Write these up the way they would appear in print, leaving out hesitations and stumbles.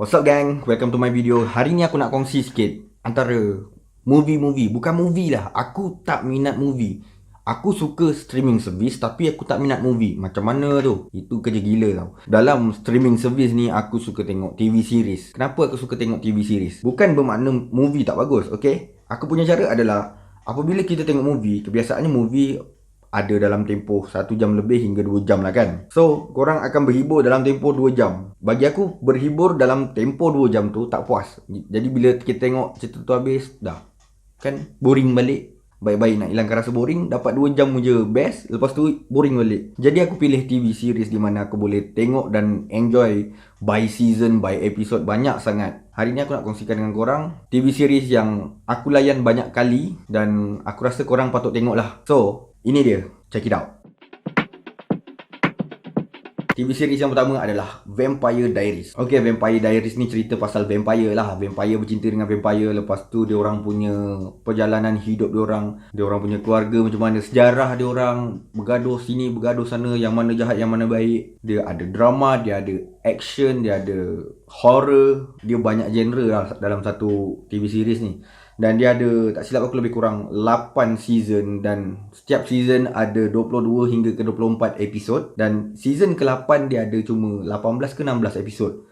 What's up gang, welcome to my video. Hari ni aku nak kongsi sikit antara movie. Bukan movie lah, aku tak minat movie. Aku suka streaming service tapi aku tak minat movie. Macam mana tu? Itu kerja gila tau. Dalam streaming service ni aku suka tengok TV series. Kenapa aku suka tengok TV series? Bukan bermakna movie tak bagus, okay? Aku punya cara adalah apabila kita tengok movie, kebiasaannya movie ada dalam tempoh 1 jam lebih hingga 2 jam lah kan. So, korang akan berhibur dalam tempoh 2 jam. Bagi aku, berhibur dalam tempoh 2 jam tu tak puas. Jadi bila kita tengok cerita tu habis, dah kan boring balik. Baik-baik nak hilangkan rasa boring, dapat 2 jam je best, lepas tu boring balik. Jadi aku pilih TV series di mana aku boleh tengok dan enjoy by season, by episode, banyak sangat. Hari ni aku nak kongsikan dengan korang TV series yang aku layan banyak kali dan aku rasa korang patut tengok lah. So, ini dia, check it out. TV series yang pertama adalah Vampire Diaries. Okay, Vampire Diaries ni cerita pasal vampire lah. Vampire bercinta dengan vampire. Lepas tu dia orang punya perjalanan hidup dia orang punya keluarga macam mana, sejarah dia orang, bergaduh sini, bergaduh sana, yang mana jahat, yang mana baik. Dia ada drama, dia ada action, dia ada horror. Dia banyak genre lah dalam satu TV series ni. Dan dia ada, tak silap aku, lebih kurang 8 season. Dan setiap season ada 22 hingga ke 24 episod. Dan season ke-8 dia ada cuma 18 ke 16 episod.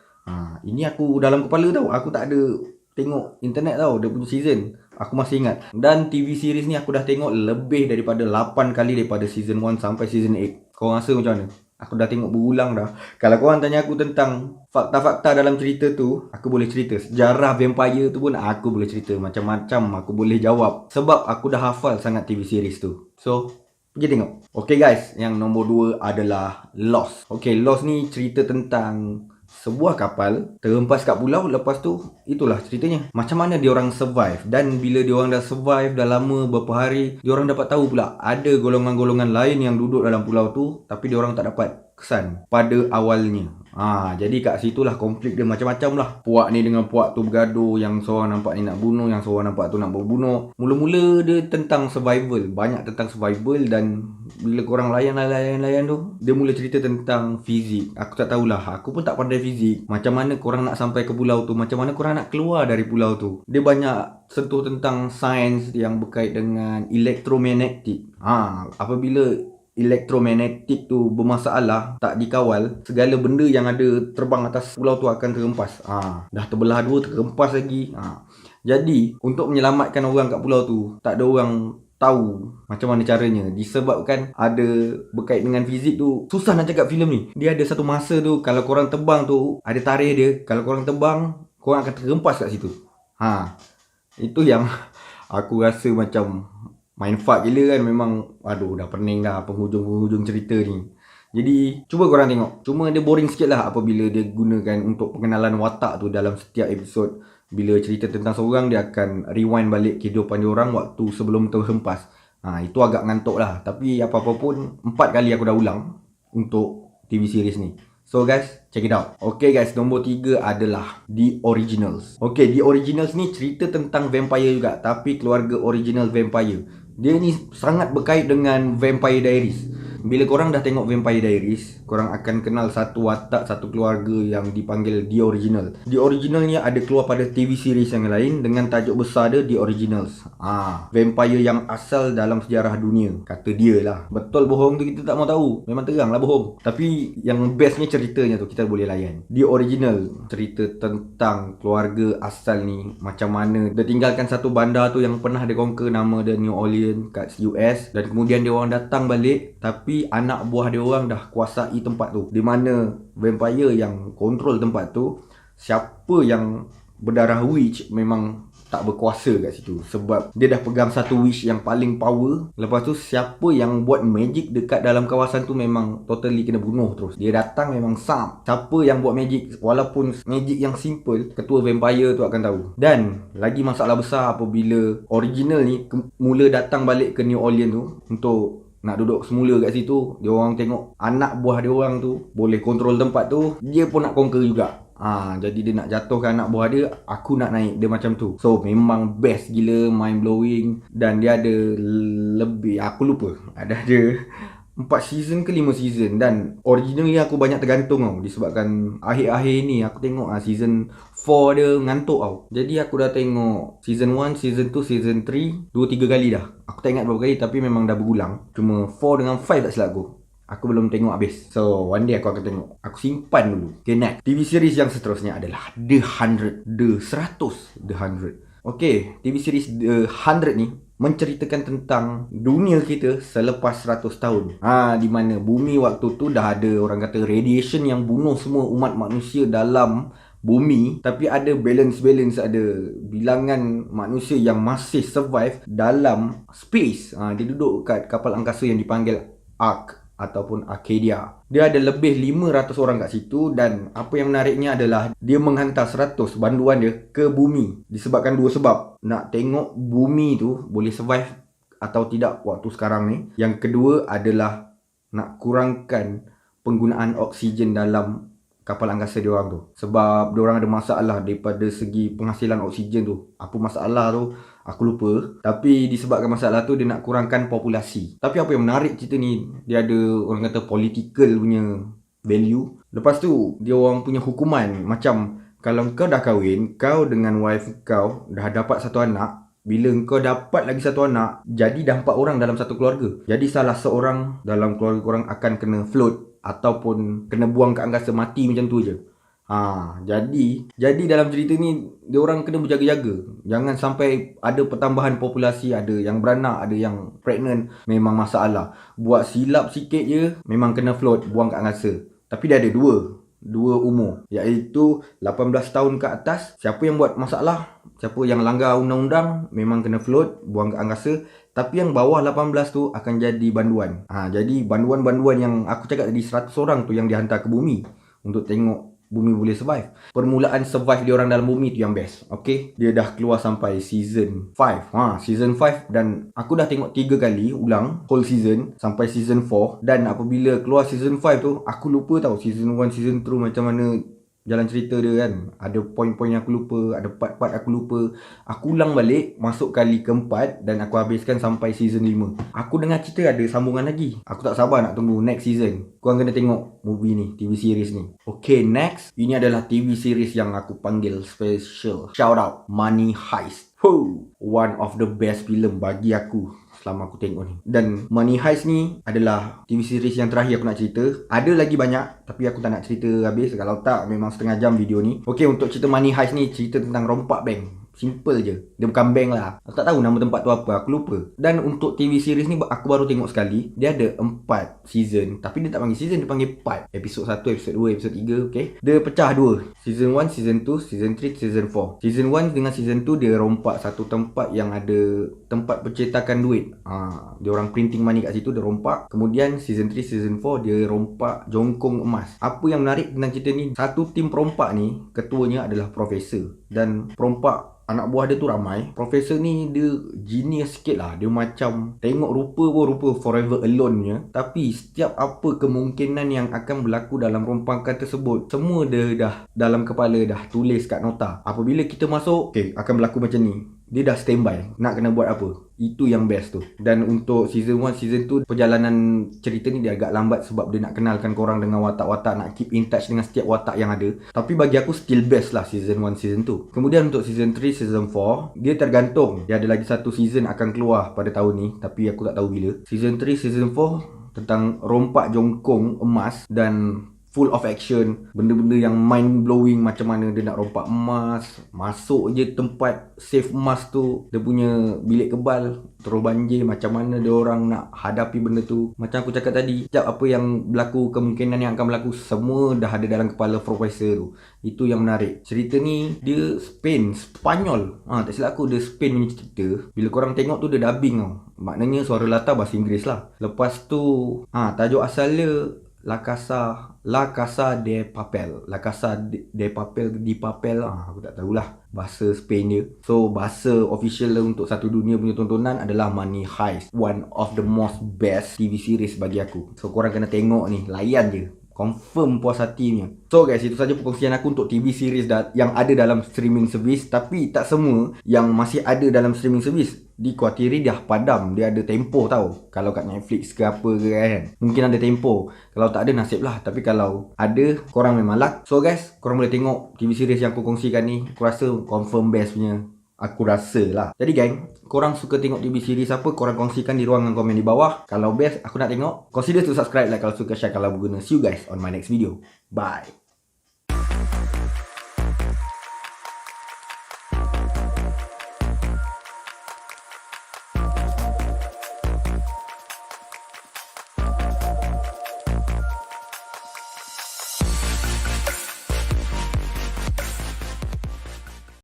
Ini aku dalam kepala tau. Aku tak ada tengok internet tau dia punya season. Aku masih ingat. Dan TV series ni aku dah tengok lebih daripada 8 kali daripada season 1 sampai season 8. Kau rasa macam mana? Aku dah tengok berulang dah. Kalau korang tanya aku tentang fakta-fakta dalam cerita tu, aku boleh cerita. Sejarah vampire tu pun aku boleh cerita. Macam-macam aku boleh jawab. Sebab aku dah hafal sangat TV series tu. So, pergi tengok. Okay guys, yang nombor 2 adalah Lost. Okay, Lost ni cerita tentang sebuah kapal terhempas kat pulau. Lepas tu, itulah ceritanya. Macam mana diorang survive. Dan bila diorang dah survive, dah lama beberapa hari, diorang dapat tahu pula ada golongan-golongan lain yang duduk dalam pulau tu, tapi diorang tak dapat kesan pada awalnya. Jadi kat situlah konflik dia macam-macam lah. Puak ni dengan puak tu bergaduh. Yang seorang nampak ni nak bunuh, yang seorang nampak tu nak berbunuh. Mula-mula dia tentang survival. Banyak tentang survival. Dan bila korang layan tu, dia mula cerita tentang fizik. Aku tak tahulah, aku pun tak pandai fizik. Macam mana korang nak sampai ke pulau tu, macam mana korang nak keluar dari pulau tu. Dia banyak sentuh tentang sains yang berkait dengan elektromagnetik. Apabila elektromagnetik tu bermasalah, tak dikawal, segala benda yang ada terbang atas pulau tu akan terhempas. Dah terbelah dua, terhempas lagi. Jadi untuk menyelamatkan orang kat pulau tu, tak ada orang tahu macam mana caranya. Disebabkan ada berkait dengan fizik tu, susah nak cakap filem ni. Dia ada satu masa tu, kalau korang tebang tu, ada tarikh dia. Kalau korang tebang, korang akan terhempas kat situ. Itu yang aku rasa macam mindfuck gila kan. Memang aduh, dah pening dah penghujung cerita ni. Jadi cuba korang tengok. Cuma dia boring sikit lah apabila dia gunakan untuk pengenalan watak tu dalam setiap episod. Bila cerita tentang seorang, dia akan rewind balik kehidupan dia orang waktu sebelum terhempas. Itu agak ngantuk lah. Tapi apa-apa pun 4 kali aku dah ulang untuk TV series ni. So guys, check it out. Okay guys, nombor 3 adalah The Originals. Okay, The Originals ni cerita tentang vampire juga, tapi keluarga original vampire. Dia ni sangat berkait dengan Vampire Diaries. Bila korang dah tengok Vampire Diaries, korang akan kenal satu watak, satu keluarga yang dipanggil The Original. The Original ni ada keluar pada TV series yang lain dengan tajuk besar dia The Originals. Vampire yang asal dalam sejarah dunia, kata dia lah. Betul bohong tu kita tak mau tahu. Memang terang lah bohong. Tapi yang bestnya ceritanya tu kita boleh layan. The Original cerita tentang keluarga asal ni, macam mana dia tinggalkan satu bandar tu yang pernah dia conquer, nama dia New Orleans kat US. Dan kemudian dia orang datang balik, tapi anak buah dia orang dah kuasai tempat tu. Di mana vampire yang kontrol tempat tu, siapa yang berdarah witch memang tak berkuasa kat situ. Sebab dia dah pegang satu wish yang paling power. Lepas tu siapa yang buat magic dekat dalam kawasan tu memang totally kena bunuh terus. Dia datang memang sam. Siapa yang buat magic, walaupun magic yang simple, ketua vampire tu akan tahu. Dan lagi masalah besar apabila original ni mula datang balik ke New Orleans tu untuk nak duduk semula kat situ. Dia orang tengok anak buah dia orang tu boleh kontrol tempat tu, dia pun nak conquer juga. Jadi dia nak jatuhkan anak buah dia, aku nak naik, dia macam tu. So memang best gila, mind blowing. Dan dia ada lebih, aku lupa, ada 4 season ke 5 season. Dan originally aku banyak tergantung tau, disebabkan akhir-akhir ni aku tengok season 4 dia ngantuk tau. Jadi aku dah tengok season 1, season 2, season 3 2-3 kali dah. Aku tak ingat berapa kali tapi memang dah berulang. Cuma 4 dengan 5 tak silap aku. Aku belum tengok habis. So one day aku akan tengok. Aku simpan dulu. Okay, next. TV series yang seterusnya adalah The 100. The 100. Okay, TV series The 100 ni menceritakan tentang dunia kita selepas 100 tahun. Di mana bumi waktu tu dah ada orang kata radiation yang bunuh semua umat manusia dalam bumi, tapi ada balance, ada bilangan manusia yang masih survive dalam space. Dia duduk kat kapal angkasa yang dipanggil Ark ataupun Arcadia. Dia ada lebih 500 orang kat situ, dan apa yang menariknya adalah dia menghantar 100 banduan dia ke bumi. Disebabkan dua sebab. Nak tengok bumi tu boleh survive atau tidak waktu sekarang ni. Yang kedua adalah nak kurangkan penggunaan oksigen dalam kapal angkasa diorang tu. Sebab diorang ada masalah daripada segi penghasilan oksigen tu. Apa masalah tu aku lupa. Tapi disebabkan masalah tu dia nak kurangkan populasi. Tapi apa yang menarik cerita ni, dia ada orang kata political punya value. Lepas tu dia orang punya hukuman. Macam kalau kau dah kahwin, kau dengan wife kau dah dapat satu anak. Bila kau dapat lagi satu anak, jadi dah 4 orang dalam satu keluarga. Jadi salah seorang dalam keluarga korang akan kena float ataupun kena buang ke angkasa, mati macam tu je. Jadi dalam cerita ni dia orang kena berjaga-jaga. Jangan sampai ada pertambahan populasi, ada yang beranak, ada yang pregnant, memang masalah. Buat silap sikit je memang kena float, buang kat angkasa. Tapi dia ada dua umur, iaitu 18 tahun ke atas. Siapa yang buat masalah, siapa yang langgar undang-undang, memang kena float, buang ke angkasa. Tapi yang bawah 18 tu akan jadi banduan. Jadi banduan-banduan yang aku cakap tadi 100 orang tu yang dihantar ke bumi untuk tengok bumi boleh survive. Permulaan survive dia orang dalam bumi tu yang best. Okay, dia dah keluar sampai season 5. Season 5, dan aku dah tengok 3 kali ulang whole season sampai season 4. Dan apabila keluar season 5 tu, aku lupa tahu season 1, season 2 macam mana jalan cerita dia kan. Ada poin-poin yang aku lupa, ada part-part aku lupa. Aku ulang balik, masuk kali keempat, dan aku habiskan sampai season 5. Aku dengar cerita ada sambungan lagi. Aku tak sabar nak tunggu next season. Korang kena tengok movie ni, TV series ni. Okay, next. Ini adalah TV series yang aku panggil special shout out, Money Heist. One of the best film bagi aku selama aku tengok ni. Dan Money Heist ni adalah TV series yang terakhir aku nak cerita. Ada lagi banyak, tapi aku tak nak cerita habis. Kalau tak, memang setengah jam video ni. Okay, untuk cerita Money Heist ni, cerita tentang rompak bank. Simple je. Dia bukan bank lah. Aku tak tahu nama tempat tu apa, aku lupa. Dan untuk TV series ni aku baru tengok sekali. Dia ada 4 season, tapi dia tak panggil season, dia panggil part. Episod 1, episod 2, episod 3. Okay, dia pecah 2. Season 1, season 2, season 3, season 4. Season 1 dengan season 2 dia rompak satu tempat yang ada tempat pencetakan duit. Dia orang printing money kat situ, dia rompak. Kemudian season 3, season 4 dia rompak jongkong emas. Apa yang menarik tentang cerita ni, satu tim perompak ni ketuanya adalah profesor. Dan perompak anak buah dia tu ramai. Profesor ni dia genius sikit lah. Dia macam tengok rupa pun rupa Forever Alone nya. Tapi setiap apa kemungkinan yang akan berlaku dalam rompakan tersebut, semua dia dah dalam kepala, dah tulis kat nota. Apabila kita masuk, okay, akan berlaku macam ni. Dia dah standby nak kena buat apa. Itu yang best tu. Dan untuk season 1, season 2, perjalanan cerita ni dia agak lambat sebab dia nak kenalkan korang dengan watak-watak, nak keep in touch dengan setiap watak yang ada. Tapi bagi aku still best lah season 1, season 2. Kemudian untuk season 3, season 4, dia tergantung. Dia ada lagi satu season akan keluar pada tahun ni, tapi aku tak tahu bila. Season 3, season 4 tentang rompak jongkong emas dan full of action. Benda-benda yang mind blowing. Macam mana dia nak rompak emas, masuk je tempat save emas tu, dia punya bilik kebal terus banjir. Macam mana dia orang nak hadapi benda tu. Macam aku cakap tadi, setiap apa yang berlaku, kemungkinan yang akan berlaku, semua dah ada dalam kepala profesor tu. Itu yang menarik. Cerita ni dia Spanyol. Tak silap aku dia Spain punya cerita. Bila korang tengok tu dia dubbing tau. Maknanya suara latar bahasa Inggeris lah. Lepas tu tajuk asal dia La Casa de Papel. La Casa de Papel, di Papel. Aku tak tahulah bahasa Spain dia. So bahasa official untuk satu dunia punya tontonan adalah Money Heist. One of the most best TV series bagi aku. So korang kena tengok ni, layan je. confirm puas hati punya. So guys, itu saja perkongsian aku untuk TV series yang ada dalam streaming service. Tapi tak semua yang masih ada dalam streaming service di kuartiri dah padam. Dia ada tempoh tau. Kalau kat Netflix ke apa ke kan, mungkin ada tempoh. Kalau tak ada, nasib lah. Tapi kalau ada, korang memang luck. So guys, korang boleh tengok TV series yang aku kongsikan ni. Aku rasa confirm best punya. Aku rasa lah. Jadi gang, korang suka tengok TV series apa, korang kongsikan di ruangan komen di bawah. Kalau best, aku nak tengok. Consider to subscribe, like kalau suka, share kalau berguna. See you guys on my next video. Bye.